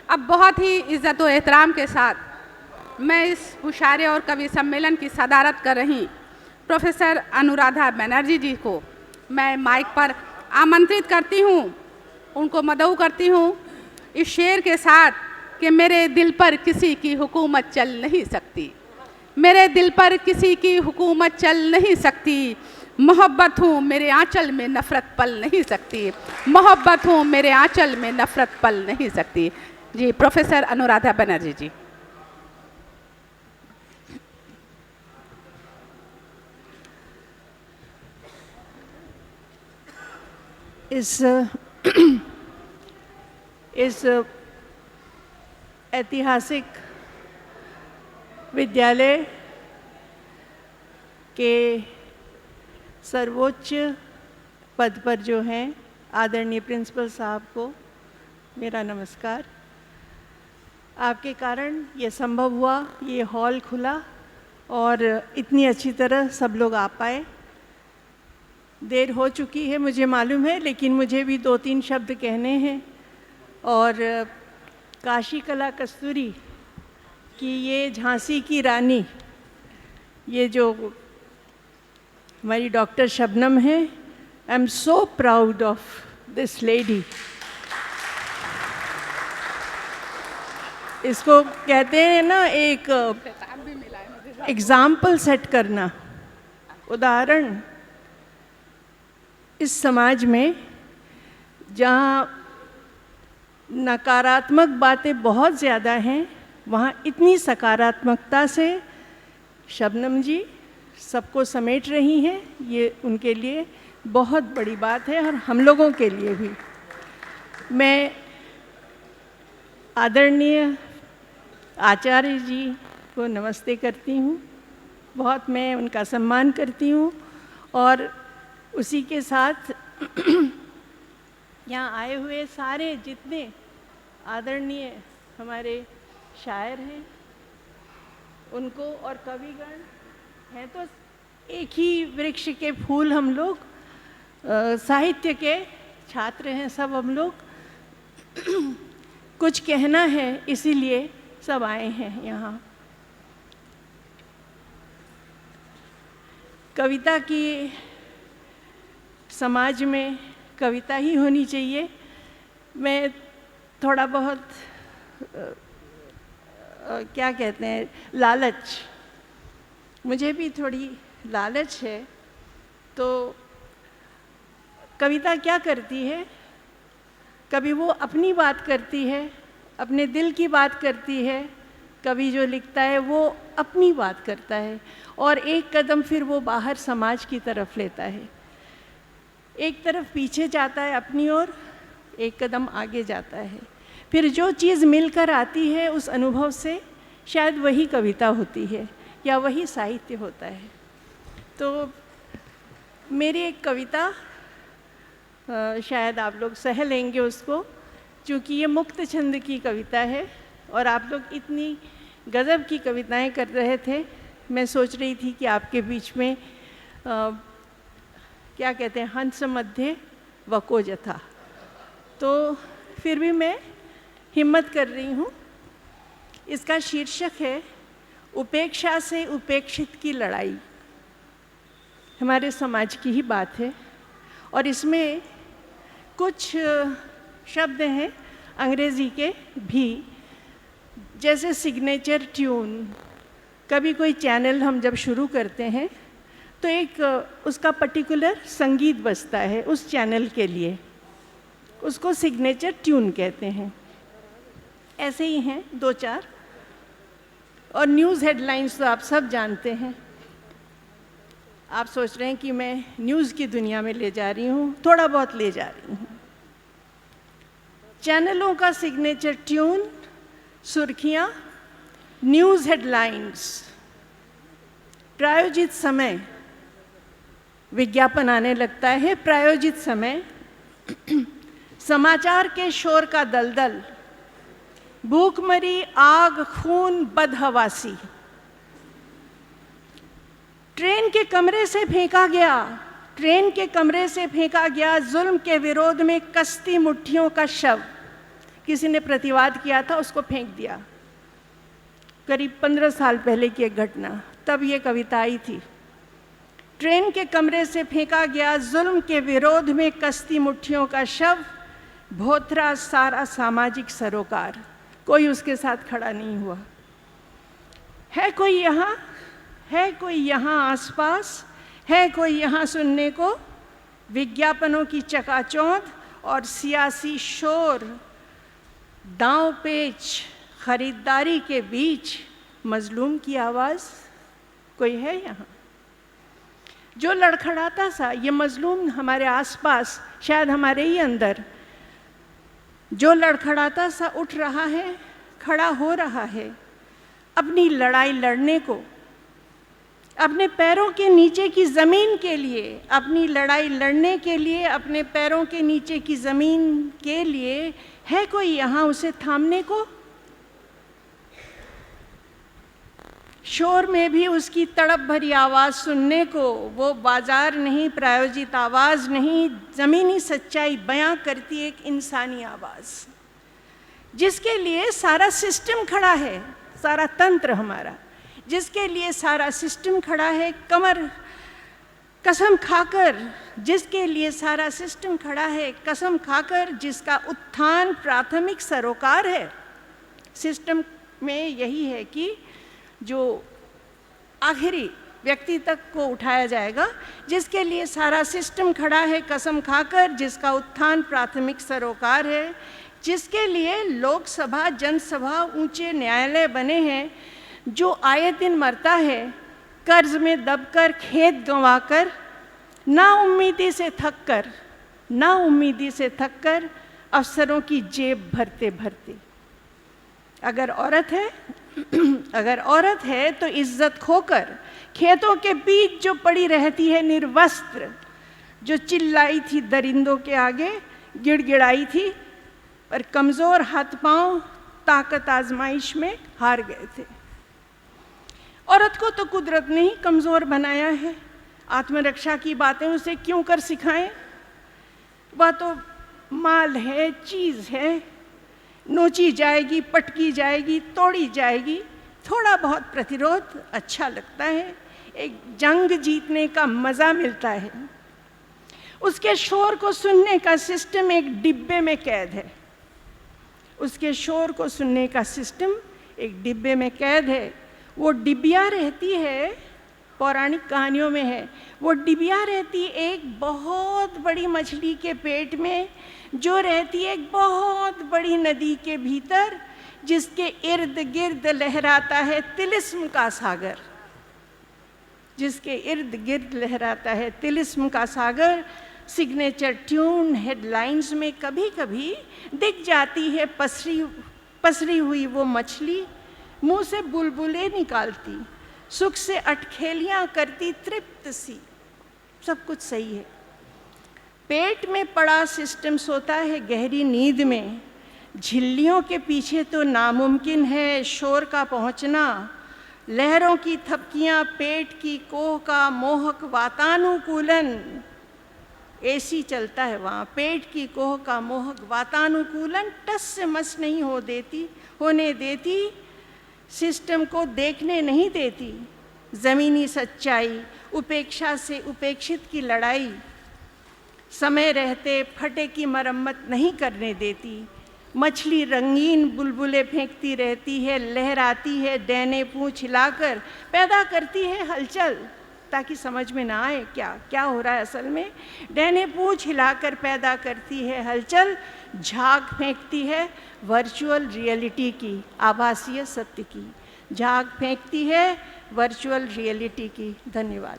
अब बहुत ही इज़्ज़त व एहतराम के साथ मैं इस मुशायरे और कवि सम्मेलन की सदारत कर रही प्रोफेसर अनुराधा बनर्जी जी को मैं माइक पर आमंत्रित करती हूँ, उनको मदऊ करती हूँ इस शेर के साथ कि मेरे दिल पर किसी की हुकूमत चल नहीं सकती, मेरे दिल पर किसी की हुकूमत चल नहीं सकती, मोहब्बत हूँ मेरे आंचल में नफ़रत पल नहीं सकती, मोहब्बत हूँ मेरे आंचल में नफ़रत पल नहीं सकती। जी, प्रोफेसर अनुराधा बनर्जी जी। इस ऐतिहासिक विद्यालय के सर्वोच्च पद पर जो हैं आदरणीय प्रिंसिपल साहब को मेरा नमस्कार। आपके कारण ये संभव हुआ, ये हॉल खुला और इतनी अच्छी तरह सब लोग आ पाए। देर हो चुकी है मुझे मालूम है, लेकिन मुझे भी 2-3 शब्द कहने हैं। और काशी कला कस्तूरी की ये झांसी की रानी, ये जो हमारी डॉक्टर शबनम है, I am so proud of this lady. इसको कहते हैं ना, एक एग्जाम्पल सेट करना, उदाहरण। इस समाज में जहाँ नकारात्मक बातें बहुत ज़्यादा हैं, वहाँ इतनी सकारात्मकता से शबनम जी सबको समेट रही हैं, ये उनके लिए बहुत बड़ी बात है और हम लोगों के लिए भी। मैं आदरणीय आचार्य जी को नमस्ते करती हूँ, बहुत मैं उनका सम्मान करती हूँ। और उसी के साथ यहाँ आए हुए सारे जितने आदरणीय हमारे शायर हैं उनको, और कविगण हैं, तो एक ही वृक्ष के फूल हम लोग, साहित्य के छात्र हैं सब हम लोग। कुछ कहना है इसीलिए सब आए हैं यहाँ। कविता की, समाज में कविता ही होनी चाहिए। मैं थोड़ा बहुत क्या कहते हैं, लालच, मुझे भी थोड़ी लालच है। तो कविता क्या करती है, कभी वो अपनी बात करती है, अपने दिल की बात करती है, कभी जो लिखता है वो अपनी बात करता है, और एक कदम फिर वो बाहर समाज की तरफ लेता है। एक तरफ पीछे जाता है अपनी ओर, एक कदम आगे जाता है। फिर जो चीज़ मिलकर आती है उस अनुभव से, शायद वही कविता होती है या वही साहित्य होता है। तो मेरी एक कविता, शायद आप लोग सह लेंगे उसको, क्योंकि ये मुक्त छंद की कविता है और आप लोग इतनी गज़ब की कविताएं कर रहे थे। मैं सोच रही थी कि आपके बीच में क्या कहते हैं, हंस मध्य वको जथा, तो फिर भी मैं हिम्मत कर रही हूँ। इसका शीर्षक है उपेक्षा से उपेक्षित की लड़ाई। हमारे समाज की ही बात है और इसमें कुछ शब्द हैं अंग्रेज़ी के भी, जैसे सिग्नेचर ट्यून। कभी कोई चैनल हम जब शुरू करते हैं तो एक उसका पर्टिकुलर संगीत बजता है उस चैनल के लिए, उसको सिग्नेचर ट्यून कहते हैं। ऐसे ही हैं 2-4। और न्यूज़ हेडलाइंस तो आप सब जानते हैं। आप सोच रहे हैं कि मैं न्यूज़ की दुनिया में ले जा रही हूँ, थोड़ा बहुत ले जा रही हूँ। चैनलों का सिग्नेचर ट्यून, सुर्खियाँ, न्यूज़ हेडलाइंस, प्रायोजित समय, विज्ञापन आने लगता है प्रायोजित समय, समाचार के शोर का दलदल, भूखमरी आग खून बदहवासी, ट्रेन के कमरे से फेंका गया, ट्रेन के कमरे से फेंका गया जुल्म के विरोध में कसती मुट्ठियों का शव। किसी ने प्रतिवाद किया था, उसको फेंक दिया। करीब 15 साल पहले की एक घटना, तब ये कविता आई थी। ट्रेन के कमरे से फेंका गया जुल्म के विरोध में कसती मुट्ठियों का शव, भोथरा सारा सामाजिक सरोकार, कोई उसके साथ खड़ा नहीं हुआ। है कोई यहाँ, है कोई यहाँ आसपास, है कोई यहाँ सुनने को विज्ञापनों की चकाचौंध और सियासी शोर, दांव पेच खरीदारी के बीच मजलूम की आवाज़? कोई है यहाँ? जो लड़खड़ाता सा ये मजलूम हमारे आसपास, शायद हमारे ही अंदर, जो लड़खड़ाता सा उठ रहा है, खड़ा हो रहा है अपनी लड़ाई लड़ने को, अपने पैरों के नीचे की ज़मीन के लिए, अपनी लड़ाई लड़ने के लिए, अपने पैरों के नीचे की ज़मीन के लिए। है कोई यहाँ उसे थामने को? शोर में भी उसकी तड़प भरी आवाज़ सुनने को, वो बाजार नहीं, प्रायोजित आवाज़ नहीं, ज़मीनी सच्चाई बयां करती एक इंसानी आवाज़, जिसके लिए सारा सिस्टम खड़ा है, सारा तंत्र हमारा, जिसके लिए सारा सिस्टम खड़ा है, कमर कसम खाकर, जिसके लिए सारा सिस्टम खड़ा है कसम खाकर, जिसका उत्थान प्राथमिक सरोकार है। सिस्टम में यही है कि जो आखिरी व्यक्ति तक को उठाया जाएगा, जिसके लिए सारा सिस्टम खड़ा है कसम खाकर, जिसका उत्थान प्राथमिक सरोकार है, जिसके लिए लोकसभा, जनसभा, ऊंचे न्यायालय बने हैं, जो आए दिन मरता है कर्ज में दबकर, खेत गंवाकर, ना उम्मीदी से थक कर अफसरों की जेब भरते भरते। अगर औरत है तो इज्जत खोकर, खेतों के बीच जो पड़ी रहती है निर्वस्त्र, जो चिल्लाई थी दरिंदों के आगे, गिड़गिड़ाई थी, पर कमज़ोर हाथ पांव ताकत आजमाइश में हार गए थे। औरत को तो कुदरत ने ही कमज़ोर बनाया है, आत्मरक्षा की बातें उसे क्यों कर सिखाएं? वह तो माल है, चीज़ है, नोची जाएगी, पटकी जाएगी, तोड़ी जाएगी। थोड़ा बहुत प्रतिरोध अच्छा लगता है, एक जंग जीतने का मज़ा मिलता है। उसके शोर को सुनने का सिस्टम एक डिब्बे में कैद है, उसके शोर को सुनने का सिस्टम एक डिब्बे में कैद है। वो डिबिया रहती है, पौराणिक कहानियों में है, वो डिबिया रहती एक बहुत बड़ी मछली के पेट में, जो रहती है एक बहुत बड़ी नदी के भीतर, जिसके इर्द गिर्द लहराता है तिलिस्म का सागर, जिसके इर्द गिर्द लहराता है तिलिस्म का सागर। सिग्नेचर ट्यून हेडलाइंस में कभी कभी दिख जाती है पसरी हुई वो मछली, मुंह से बुलबुलें निकालती, सुख से अटखेलियाँ करती तृप्त सी। सब कुछ सही है। पेट में पड़ा सिस्टम सोता है गहरी नींद में। झिल्लियों के पीछे तो नामुमकिन है शोर का पहुंचना। लहरों की थपकियां, पेट की कोह का मोहक वातानुकूलन, एसी चलता है वहाँ, पेट की कोह का मोहक वातानुकूलन टस से मस नहीं होने देती, सिस्टम को देखने नहीं देती। ज़मीनी सच्चाई, उपेक्षा से उपेक्षित की लड़ाई, समय रहते फटे की मरम्मत नहीं करने देती। मछली रंगीन बुलबुलें फेंकती रहती है, लहराती है, डैने पूंछ हिलाकर, पैदा करती है हलचल, ताकि समझ में ना आए क्या हो रहा है असल में। डैने पूंछ हिलाकर पैदा करती है हलचल, झाग फेंकती है वर्चुअल रियलिटी की, आभासीय सत्य की, झाग फेंकती है वर्चुअल रियलिटी की। धन्यवाद।